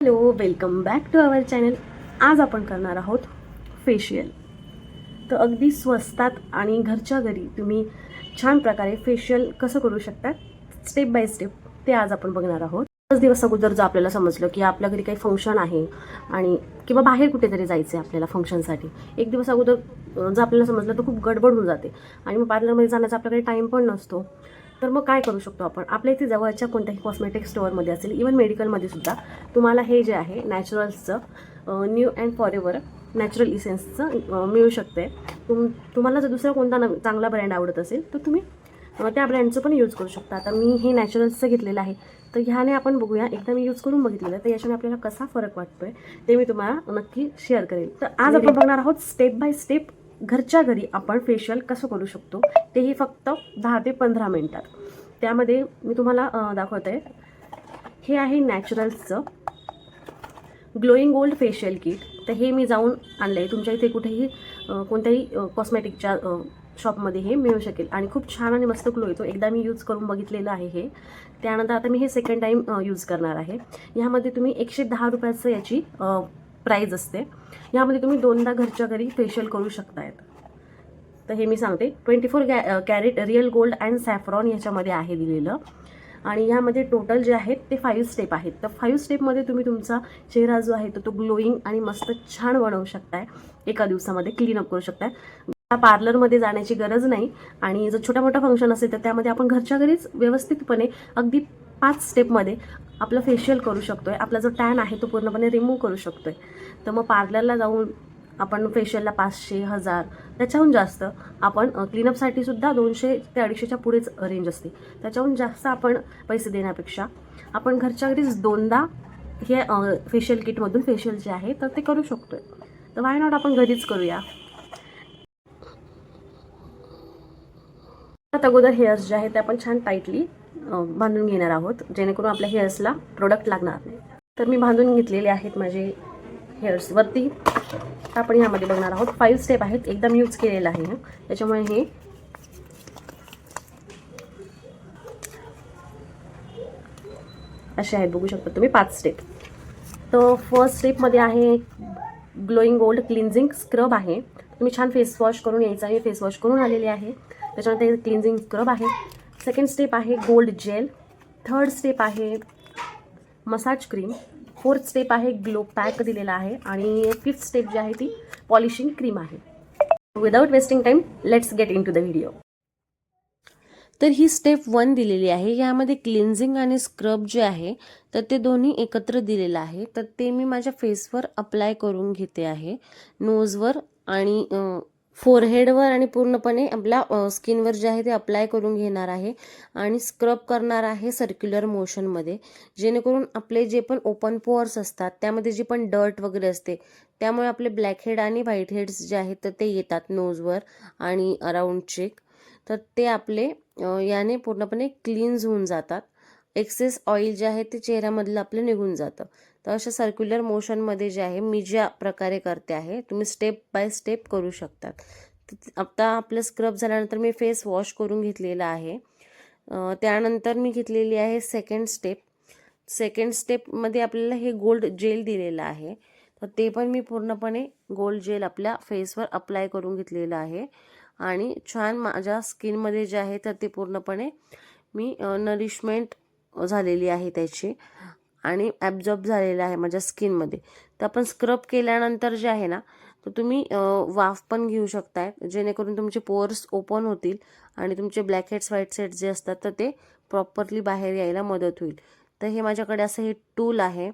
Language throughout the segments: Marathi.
Hello, welcome back to our channel. आज आपण करणार आहोत फेशियल. तर अगदी स्वस्तात आणि घरच्या घरी तुम्ही छान प्रकारे फेशियल कसं करू शकता स्टेप बाय स्टेप ते आज आपण बघणार आहोत. 5 दिवस अगोदर जर आपल्याला समजलं की आपल्या घरी काही फंक्शन आहे आणि किंवा बाहेर कुठेतरी जायचं आहे आपल्याला फंक्शनसाठी, एक दिवस अगोदर जर आपल्याला समजलं तर खूप गडबड होऊन जाते आणि मग पार्लरमध्ये जाण्याचा आपल्याकडे टाईम पण नसतो. तर मग काय करू शकतो आपण, आपल्या इथे जवळच्या कोणत्याही कॉस्मेटिक स्टोअरमध्ये असेल, इवन मेडिकलमध्ये सुद्धा तुम्हाला हे जे आहे नॅचरल्सचं न्यू अँड फॉरेवर नॅचरल इसेन्सचं मिळू शकते. तुम्हाला जर दुसरा कोणता चांगला ब्रँड आवडत असेल तर तुम्ही त्या ब्रँडचं पण यूज करू शकता. आता मी हे नॅचरल्सचं घेतलेलं आहे, तर ह्याने आपण बघूया. एकदा मी यूज करून बघितलेलं तर याच्याने आपल्याला कसा फरक वाटतोय ते मी तुम्हाला नक्की शेअर करेल. तर आज आपण बघणार आहोत स्टेप बाय स्टेप घरच्या घरी आपण फेशियल कसं करू शकतो, तेही फक्त 10 ते 15 मिनिटात. त्यामध्ये मी तुम्हाला दाखवते. हे आहे नॅचरल्सचं ग्लोईंग गोल्ड फेशियल किट. तर हे मी जाऊन आणलं आहे. तुमच्या इथे कुठेही कोणत्याही कॉस्मेटिकच्या शॉपमध्ये हे मिळू शकेल आणि खूप छान आणि मस्त ग्लो येतो. एकदा मी यूज करून बघितलेलं आहे हे. त्यानंतर आता मी हे सेकंड टाईम यूज करणार आहे. ह्यामध्ये तुम्ही 110 रुपयाचं याची प्राईज असते. यामध्ये तुम्ही 2दा घरच्या घरी फेशियल करू शकतायत. तर हे मी सांगते, 24 carat real gold and saffron याच्यामध्ये आहे दिलेलं. आणि ह्यामध्ये टोटल जे आहेत ते 5 स्टेप आहेत. तर 5 स्टेपमध्ये तुम्ही तुमचा चेहरा जो आहे तो ग्लोईंग आणि मस्त छान बनवू शकताय. एका दिवसामध्ये क्लीनअप करू शकताय. पार्लरमध्ये जाण्याची गरज नाही. आणि जर छोटा मोठा फंक्शन असेल तर त्यामध्ये आपण घरच्या घरीच व्यवस्थितपणे अगदी 5 स्टेपमध्ये आपलं फेशियल करू शकतोय. आपला जो टॅन आहे तो पूर्णपणे रिमूव्ह करू शकतोय. तर मग पार्लरला जाऊन आपण फेशियलला 500, 1000 त्याच्याहून जास्त, आपण क्लीनअपसाठी सुद्धा 200 ते 250च्या पुढेच रेंज असते. त्याच्याहून जास्त आपण पैसे देण्यापेक्षा आपण घरच्या घरीच 2दा हे फेशियल किटमधून फेशियल जे आहे तर ते करू शकतोय. तर वाय नॉट आपण घरीच करूया. अगोदर हेअर्स जे आहेत ते आपण छान टाईटली बांधून घेणार आहोत, जेणेकरून आपल्या हेअर्सला प्रोडक्ट लागणार नाही. तर मी बांधून घेतलेले आहेत माझे हेअर्सवरती. आपण ह्यामध्ये बघणार आहोत 5 स्टेप आहेत. एकदा मी यूज केलेलं आहे, त्याच्यामुळे हे असे आहेत, बघू शकता तुम्ही 5 स्टेप. तर फर्स्ट स्टेपमध्ये आहे ग्लोईंग गोल्ड क्लिन्झिंग स्क्रब आहे. तुम्ही छान फेस वॉश करून यायचं आहे. फेस वॉश करून आलेले आहे, त्याच्यानंतर क्लिन्झिंग स्क्रब आहे. सेकंड स्टेप आहे गोल्ड जेल. थर्ड स्टेप आहे मसाज क्रीम. फोर्थ स्टेप आहे ग्लो पॅक दिलेला आहे. आणि 5th स्टेप जी आहे ती पॉलिशिंग क्रीम आहे. Without wasting time let's get into the video. तर ही स्टेप 1 दिलेली आहे. यामध्ये क्लिन्झिंग आणि स्क्रब जे आहे तर ते दोन्ही एकत्र दिलेलं आहे. तर ते मी माझ्या फेसवर अप्लाय करून घेते आहे, नोजवर आणि फोरहेडवर आणि पूर्णपणे आपल्या स्किनवर जे आहे ते अप्लाय करून घेणार आहे. आणि स्क्रब करणार आहे सर्क्युलर मोशनमध्ये, जेणेकरून आपले जे पण ओपन पोअर्स असतात त्यामध्ये जी पण डर्ट वगैरे असते त्यामुळे आपले ब्लॅक हेड आणि व्हाईट हेड्स जे आहेत तर ते येतात नोजवर आणि अराउंड चेक. तर ते आपले याने पूर्णपणे क्लीन्स होऊन जातात. एक्सेस ऑइल जे आहे ते चेहऱ्यामधलं आपलं निघून जातं. तर अशा सर्क्युलर मोशनमध्ये जे आहे मी ज्या प्रकारे करते आहे, तुम्ही स्टेप बाय स्टेप करू शकतात. आता आपलं स्क्रब झाल्यानंतर मी फेस वॉश करून घेतलेला आहे. त्यानंतर मी घेतलेली आहे सेकंड स्टेप. सेकंड स्टेपमध्ये आपल्याला हे गोल्ड जेल दिलेलं आहे, तर ते पण मी पूर्णपणे गोल्ड जेल आपल्या फेसवर अप्लाय करून घेतलेलं आहे. आणि छान माझ्या स्किनमध्ये जे आहे तर ते पूर्णपणे मी नरिशमेंट झालेली आहे त्याची आणि ॲब्झॉर्ब झालेलं आहे माझ्या स्किनमध्ये. तर आपण स्क्रब केल्यानंतर जे आहे ना, तर तुम्ही वाफ पण घेऊ शकताय, जेणेकरून तुमचे पोअर्स ओपन होतील आणि तुमचे ब्लॅक हेड्स व्हाईट हेड्स जे असतात तर ते प्रॉपरली बाहेर यायला मदत होईल. तर हे माझ्याकडे असं हे टूल आहे,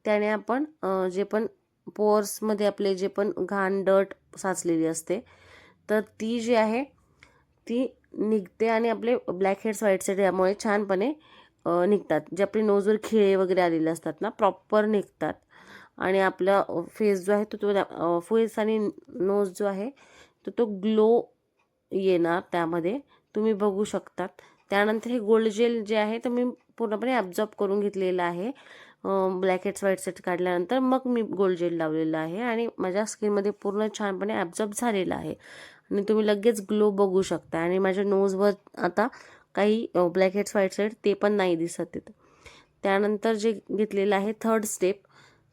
त्याने आपण जे पण पोअर्समध्ये आपले जे पण घाण डर्ट साचलेली असते तर ती जी आहे ती निघते आणि आपले ब्लॅक हेड्स व्हाईट हेड्स यामुळे छानपणे निघतात. जे आपले नोजवर खिळे वगैरे आलेले असतात ना, प्रॉपर निघतात. आणि आपला फेस जो आहे तो फेस आणि नोज जो आहे तो ग्लो येणार त्यामध्ये, तुम्ही बघू शकतात. त्यानंतर हे गोल्ड जेल जे आहे तर मी पूर्णपणे ॲब्झॉर्ब करून घेतलेलं आहे. ब्लॅक हेड्स व्हाईट हेड्स काढल्यानंतर मग मी गोल्ड जेल लावलेलं आहे आणि माझ्या स्किनमध्ये पूर्ण छानपणे ॲब्झॉर्ब झालेलं आहे. आणि तुम्ही लगेच ग्लो बघू शकता. आणि माझ्या नोजवर आता काही ब्लॅक हेड्स व्हाईट हेड्स ते पण नाही दिसत आहेत. त्यानंतर जे घेतलेलं आहे थर्ड स्टेप.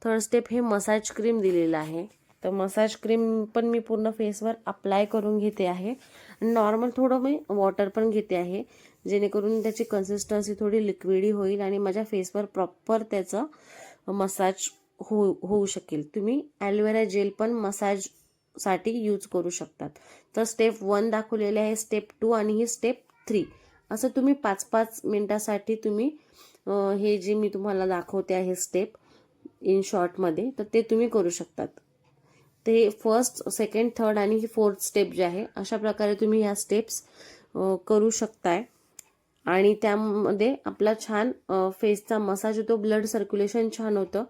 थर्ड स्टेप हे मसाज क्रीम दिलेलं आहे. तर मसाज क्रीम पण मी पूर्ण फेसवर अप्लाय करून घेते आहे. नॉर्मल थोडं मी वॉटर पण घेते आहे, जेणेकरून त्याची कन्सिस्टन्सी थोडी लिक्विडी होईल आणि माझ्या फेसवर प्रॉपर त्याचं मसाज होऊ शकेल. तुम्ही ॲलोवेरा जेल पण मसाजसाठी यूज करू शकतात. तर स्टेप 1 दाखवलेले आहे, स्टेप 2 आणि ही स्टेप 3. असं तुम्ही 5-5 मिनिटासाठी तुम्ही हे जे मी तुम्हाला दाखवते आहे स्टेप इन शॉर्टमध्ये, तर ते तुम्ही करू शकतात. ते फर्स्ट, सेकंड, थर्ड आणि ही फोर्थ स्टेप जे आहे, अशा प्रकारे तुम्ही ह्या स्टेप्स करू शकताय. आणि त्यामध्ये आपला छान फेसचा मसाज होतो, ब्लड सर्क्युलेशन छान होतं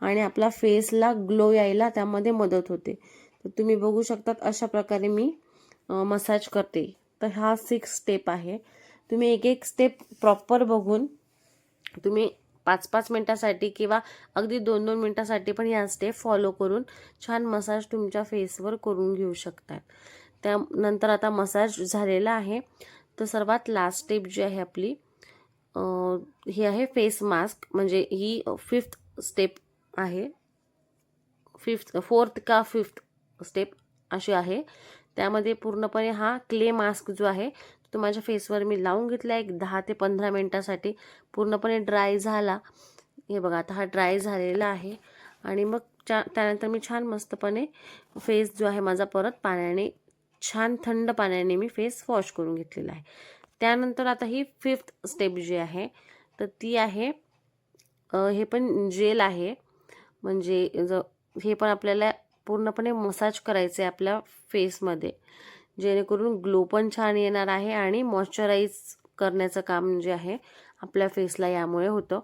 आणि आपला फेसला ग्लो यायला त्यामध्ये मदत होते. तर तुम्ही बघू शकतात अशा प्रकारे मी मसाज करते. तर हा 6 स्टेप आहे. तुम्ही एक एक स्टेप प्रॉपर बघून तुम्ही 5-5 मिनिटासाठी किंवा अगदी 2-2 मिनिटासाठी पण या स्टेप फॉलो करून छान मसाज तुमच्या फेसवर करून घेऊ शकतात. त्यानंतर आता मसाज झालेला आहे, तर सर्वात लास्ट स्टेप जी आहे आपली ही आहे फेस मास्क. म्हणजे ही 5th स्टेप आहे. 4th का 5th स्टेप अशी आहे. त्यामध्ये पूर्णपणे हा क्ले मास्क जो आहे तो माझ्या फेसवर मी लावून घेतला एक 10 ते 15 मिनिटासाठी. पूर्णपणे ड्राय झाला. हे बघा आता हा ड्राय झालेला आहे आणि मग त्यानंतर मी छान मस्तपणे फेस जो आहे माझा परत पाण्याने, छान थंड पाण्याने मी फेस वॉश करून घेतलेला आहे. त्यानंतर आता ही 5th स्टेप जी आहे तर ती आहे हे पण जेल आहे. म्हणजे हे पण आपल्याला पूर्णपणे मसाज करायचं आहे आपल्या फेसमध्ये, जेणेकरून ग्लो पण छान येणार आहे आणि मॉइश्चराईज करण्याचं काम जे आहे आपल्या फेसला यामुळे होतं.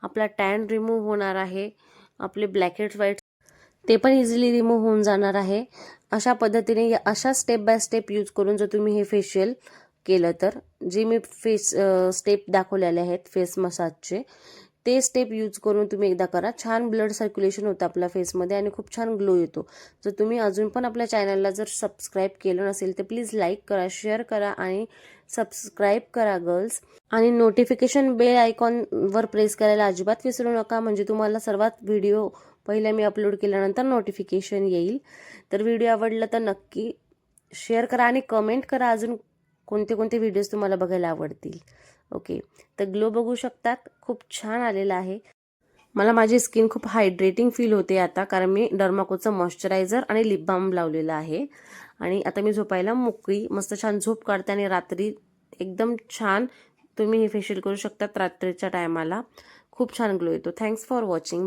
आपला टॅन रिमूव्ह होणार आहे, आपले ब्लॅकेट्स व्हाईट ते पण इझिली रिमूव्ह होऊन जाणार आहे. अशा पद्धतीने अशा स्टेप बाय स्टेप यूज करून जर तुम्ही हे फेशियल केलं तर, जे मी स्टेप दाखवलेले आहेत फेस मसाजचे, ते स्टेप यूज करून तुम्ही एकदा करा. छान ब्लड सर्क्युलेशन होतं आपल्या फेसमध्ये आणि खूप छान ग्लो येतो. जर तुम्ही अजून पण आपल्या चॅनलला जर सबस्क्राईब केलं नसेल तर प्लीज लाईक करा, शेअर करा आणि सबस्क्राईब करा गर्ल्स. आणि नोटिफिकेशन बेल आयकॉनवर प्रेस करायला अजिबात विसरू नका, म्हणजे तुम्हाला सर्वात व्हिडिओ पहिला मी अपलोड केल्यानंतर नोटिफिकेशन येईल. तर व्हिडिओ आवडला तर नक्की शेअर करा आणि कमेंट करा अजून कोणते कोणते व्हिडिओज तुम्हाला बघायला आवडतील. ओके, तर ग्लो बघू शकतात, खूप छान आलेला आहे. मला माझी स्किन खूप हायड्रेटिंग फील होते आता, कारण मी डर्माकोचं मॉइश्चरायझर आणि लिप बाम लावलेला आहे. आणि आता मी झोपायला मोकळी, मस्त छान झोप काढते आणि रात्री एकदम छान तुम्ही हे फेशियल करू शकतात रात्रीच्या टायमाला. खूप छान ग्लो येतो. Thanks for watching.